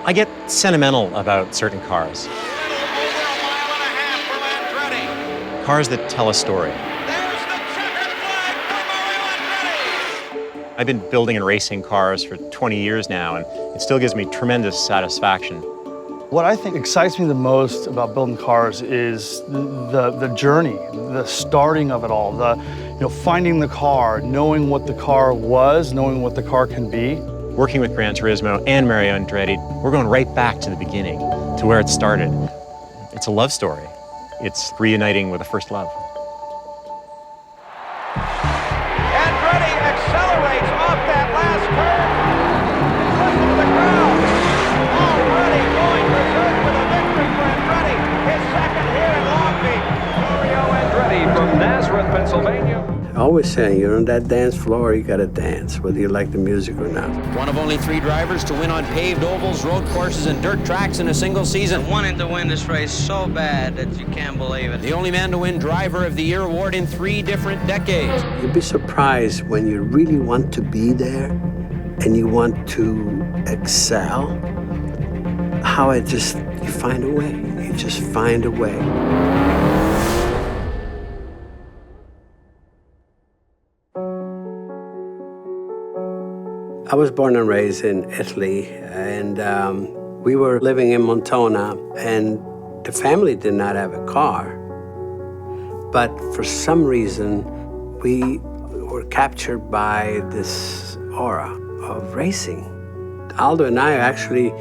I get sentimental about certain cars. Over a mile and a half from Andretti. Cars that tell a story. There's the checkered flag for Mario Andretti. I've been building and racing cars for 20 years now, and it still gives me tremendous satisfaction. What I think excites me the most about building cars is the journey, the starting of it all, finding the car, knowing what the car was, knowing what the car can be. Working with Gran Turismo and Mario Andretti, we're going right back to the beginning, to where it started. It's a love story. It's reuniting with a first love. Andretti accelerates off that last curve. Listen to the crowd. Already going berserk with a victory for Andretti. His second here in Long Beach. Mario Andretti from Nazareth, Pennsylvania. Always saying, you're on that dance floor, you gotta dance, whether you like the music or not. One of only 3 drivers to win on paved ovals, road courses, and dirt tracks in a single season. Wanting to win this race so bad that you can't believe it. The only man to win Driver of the Year award in 3 different decades. You'd be surprised when you really want to be there and you want to excel, how you find a way. You just find a way. I was born and raised in Italy, and we were living in Montona, and the family did not have a car. But for some reason, we were captured by this aura of racing. Aldo and I actually,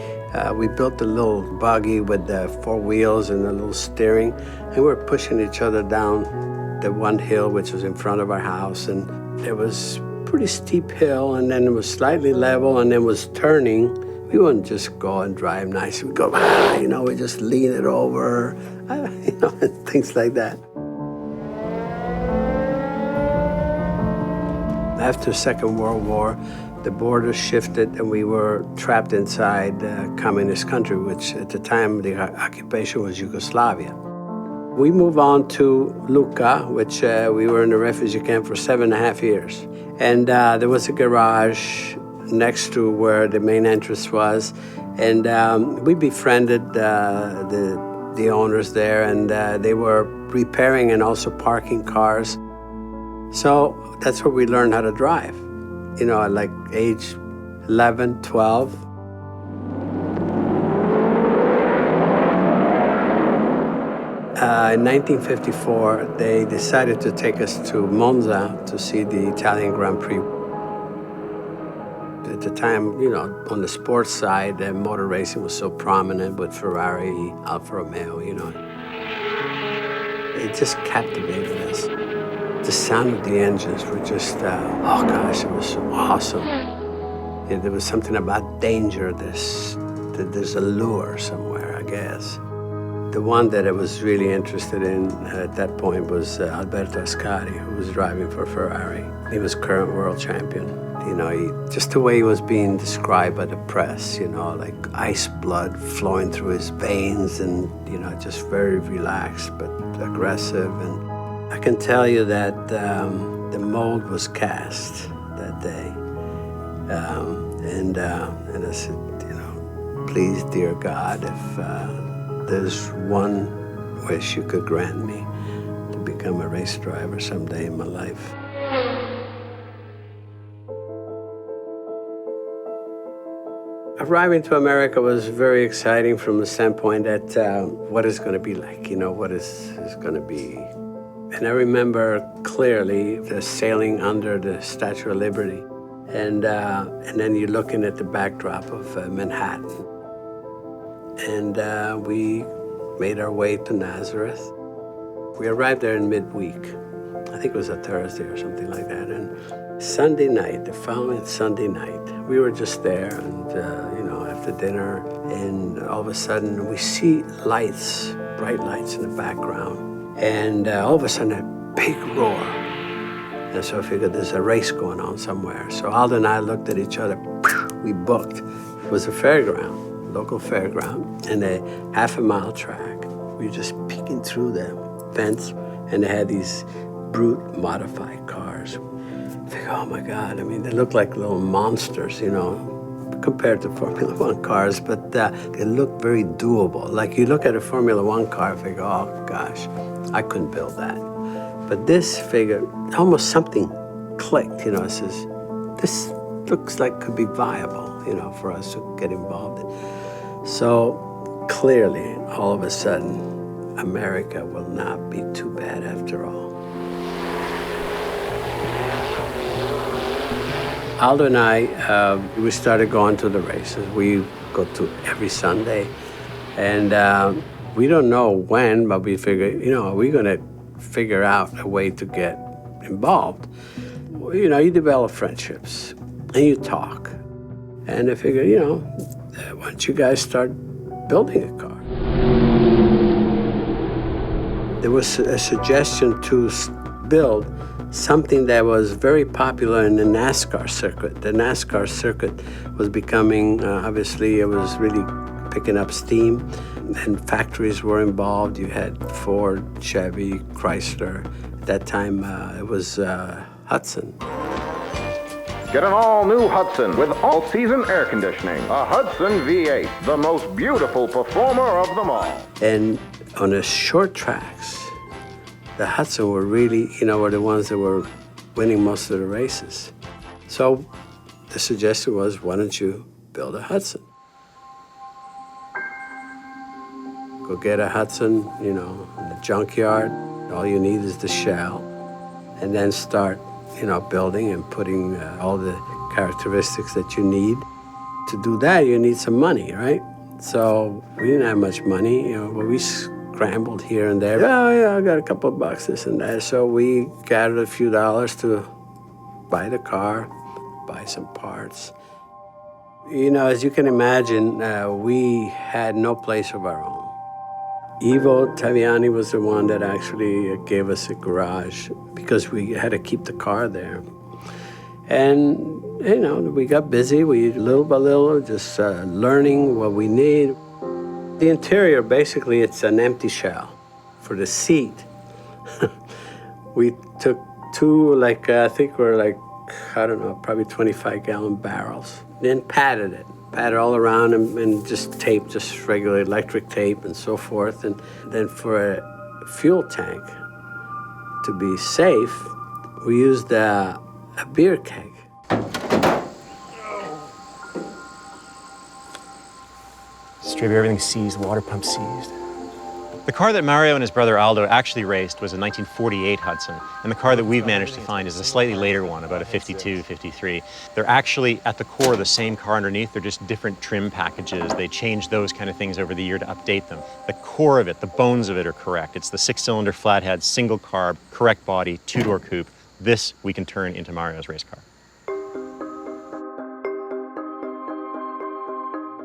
we built a little buggy with the 4 wheels and a little steering, and we were pushing each other down the one hill, which was in front of our house, and there was pretty steep hill, and then it was slightly level, and then was turning. We wouldn't just go and drive nice. We'd go, we just lean it over, things like that. After the Second World War, the border shifted, and we were trapped inside the communist country, which at the time the occupation was Yugoslavia. We moved on to Lucca, which we were in a refugee camp for 7.5 years. And there was a garage next to where the main entrance was. And we befriended the owners there, and they were repairing and also parking cars. So that's where we learned how to drive, at like age 11, 12. In 1954, they decided to take us to Monza to see the Italian Grand Prix. At the time, on the sports side, motor racing was so prominent with Ferrari, Alfa Romeo, It just captivated us. The sound of the engines were just, it was so awesome. There was something about danger, there's a lure somewhere, I guess. The one that I was really interested in at that point was Alberto Ascari, who was driving for Ferrari. He was current world champion. Just the way he was being described by the press, like ice blood flowing through his veins and, just very relaxed but aggressive. And I can tell you that the mold was cast that day. And I said, please, dear God, if there's one wish you could grant me, to become a race driver someday in my life. Arriving to America was very exciting from the standpoint that what is going to be like, what is going to be. And I remember clearly the sailing under the Statue of Liberty, and then you're looking at the backdrop of Manhattan. And we made our way to Nazareth. We arrived there in midweek. I think it was a Thursday or something like that. And Sunday night, the following Sunday night, we were just there and, after dinner, and all of a sudden we see lights, bright lights in the background. And all of a sudden, a big roar. And so I figured there's a race going on somewhere. So Aldo and I looked at each other. We booked. It was a fairground. Local fairground, and a half-a-mile track. We were just peeking through the fence, and they had these brute modified cars. I think, oh my God, they looked like little monsters, compared to Formula One cars, but it looked very doable. Like you look at a Formula One car and figure, oh gosh, I couldn't build that. But this figure, almost something clicked, it says, this looks like could be viable, for us to get involved in. So clearly, all of a sudden, America will not be too bad after all. Aldo and I, we started going to the races. We go to every Sunday. And we don't know when, but we figured, we're going to figure out a way to get involved. You develop friendships and you talk. And I figured, why don't you guys start building a car? There was a suggestion to build something that was very popular in the NASCAR circuit. The NASCAR circuit was becoming, obviously, it was really picking up steam, and factories were involved. You had Ford, Chevy, Chrysler. At that time, it was Hudson. Get an all-new Hudson with all-season air conditioning. A Hudson V8, the most beautiful performer of them all. And on the short tracks, the Hudson were really, were the ones that were winning most of the races. So the suggestion was, why don't you build a Hudson? Go get a Hudson, in the junkyard. All you need is the shell. And then start, building and putting all the characteristics that you need. To do that, you need some money, right? So we didn't have much money, but we scrambled here and there. Oh, yeah, I got a couple of bucks, this and that. So we gathered a few dollars to buy the car, buy some parts. As you can imagine, we had no place of our own. Ivo Taviani was the one that actually gave us a garage because we had to keep the car there. And, we got busy. We, little by little, just learning what we need. The interior, basically, it's an empty shell. For the seat, we took two, I think probably 25-gallon barrels, then padded it all around and just taped, just regular electric tape and so forth. And then for a fuel tank, to be safe, we used a beer keg. Straight, everything seized, water pump seized. The car that Mario and his brother Aldo actually raced was a 1948 Hudson, and the car that we've managed to find is a slightly later one, about a 52, 53. They're actually, at the core, the same car underneath. They're just different trim packages. They changed those kind of things over the year to update them. The core of it, the bones of it are correct. It's the 6-cylinder flathead, single carb, correct body, 2-door coupe. This we can turn into Mario's race car.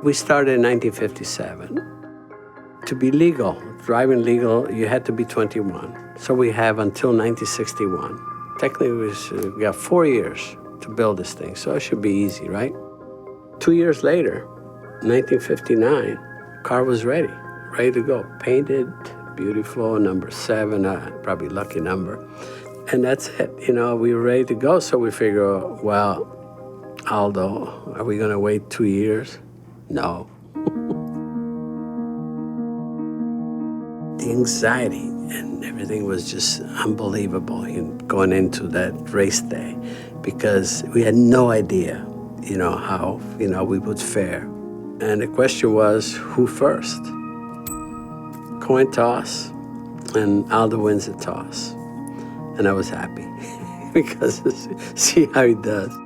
We started in 1957. To be legal, driving legal, you had to be 21. So we have until 1961. Technically, we got 4 years to build this thing, so it should be easy, right? 2 years later, 1959, car was ready to go. Painted, beautiful, number 7, probably lucky number. And that's it, we were ready to go. So we figure, well, Aldo, are we gonna wait 2 years? No. The anxiety and everything was just unbelievable going into that race day because we had no idea, how, we would fare. And the question was, who first? Coin toss, and Aldo wins the toss. And I was happy because see how he does.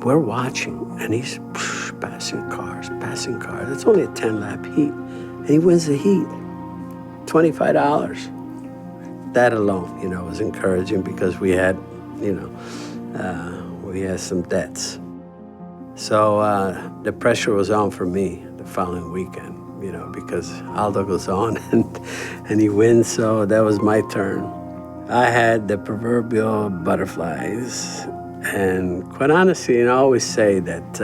We're watching, and he's passing cars. It's only a 10-lap heat, and he wins the heat. $25. That alone, was encouraging because we had, we had some debts. So the pressure was on for me the following weekend, because Aldo goes on and he wins, so that was my turn. I had the proverbial butterflies, and quite honestly, I always say that,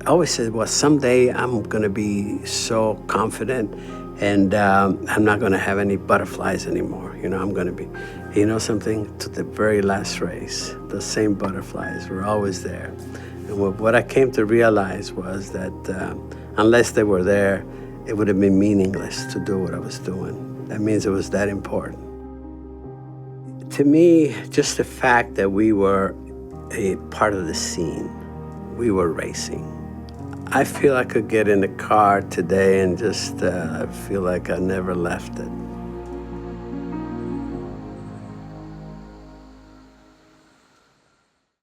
I always said, well, someday I'm going to be so confident and I'm not going to have any butterflies anymore. I'm going to be. You know something? To the very last race, the same butterflies were always there. And what I came to realize was that unless they were there, it would have been meaningless to do what I was doing. That means it was that important. To me, just the fact that we were a part of the scene, we were racing. I feel I could get in the car today and just feel like I never left it.